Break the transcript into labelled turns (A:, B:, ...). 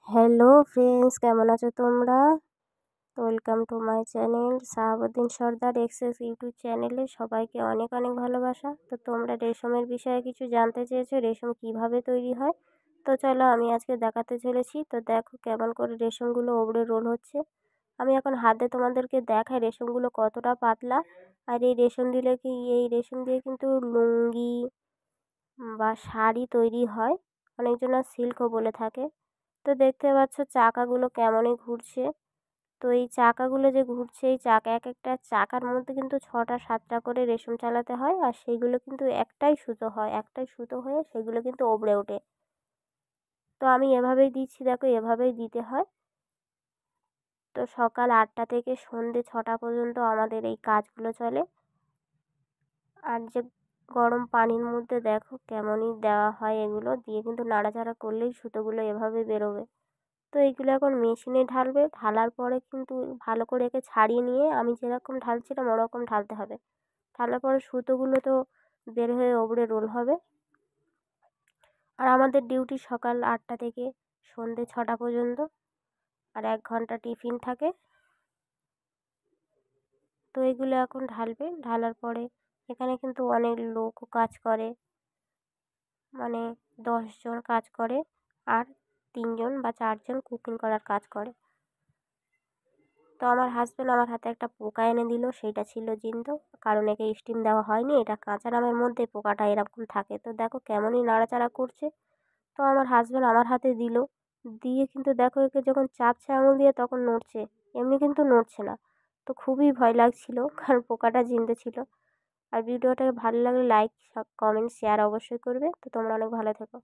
A: Hello friends, কেমন আছো তোমরা? Welcome to my channel Shahabuddin Sardar XS YouTube চ্যানেলে সবাইকে অনেক অনেক ভালোবাসা। তো তোমরা রেশমের বিষয়ে কিছু জানতে চেয়েছো, রেশম কিভাবে তৈরি হয়। তো চলো আমি আজকে দেখাতে চলেছি। তো দেখো কেমন করে রেশমগুলো ওপরে রোল হচ্ছে। আমি এখন হাতে তোমাদেরকে দেখাই রেশমগুলো কতটা পাতলা। আর এই রেশম দিয়ে কিন্তু লুঙ্গি বা শাড়ি তৈরি হয়, অনেকজনা সিল্কও বলে থাকে। তো দেখতে পাচ্ছ চাকাগুলো কেমনই ঘুরছে। তো এই চাকাগুলো যে ঘুরছে, এই চাকা এক একটা চাকার মধ্যে কিন্তু 6টা 7টা করে রেশম চালাতে হয়, আর সেইগুলো কিন্তু একটাই সুতো হয়ে সেগুলো কিন্তু ওপরে ওঠে। তো আমি এভাবেই দিচ্ছি, দেখো এভাবেই দিতে হয়। তো সকাল 8টা থেকে সন্ধ্যে 6টা পর্যন্ত আমাদের এই কাজগুলো চলে। আর যে গরম পানির মধ্যে দেখো কেমনই দেওয়া হয়, এগুলো দিয়ে কিন্তু নাড়াচাড়া করলেই সুতোগুলো এভাবে বেরোবে। তো এইগুলো এখন মেশিনে ঢালবে, ঢালার পরে কিন্তু ভালো করে একে ছাড়িয়ে নিয়ে আমি যেরকম ঢালছিলাম ওরকম ঢালতে হবে। ঢালার পরে সুতোগুলো তো বের হয়ে ওপরে রোল হবে। আর আমাদের ডিউটি সকাল 8টা থেকে সন্ধ্যে 6টা পর্যন্ত, আর 1 ঘন্টা টিফিন থাকে। তো এগুলো এখন ঢালবে, ঢালার পরে এখানে কিন্তু অনেক লোকও কাজ করে, মানে 10 জন কাজ করে, আর 3 জন বা 4 জন কুকিং করার কাজ করে। তো আমার হাজব্যান্ড আমার হাতে একটা পোকা এনে দিল, সেইটা ছিল জিন্ত, কারণ একে স্টিম দেওয়া হয়নি, এটা কাঁচা নামের মধ্যে পোকাটা এরকম থাকে। তো দেখো কেমনই নাড়াচাড়া করছে। তো আমার হাজব্যান্ড আমার হাতে দিল, দিয়ে কিন্তু দেখো একে যখন চাপছে আঙুল দিয়ে তখন নড়ছে, এমনি কিন্তু নড়ছে না। তো খুবই ভয় লাগছিল, কারণ পোকাটা জিন্দে ছিল। আর ভিডিওটা ভালো লাগলে লাইক, কমেন্ট, শেয়ার অবশ্যই করবে। তো তোমরা অনেক ভালো থেকো।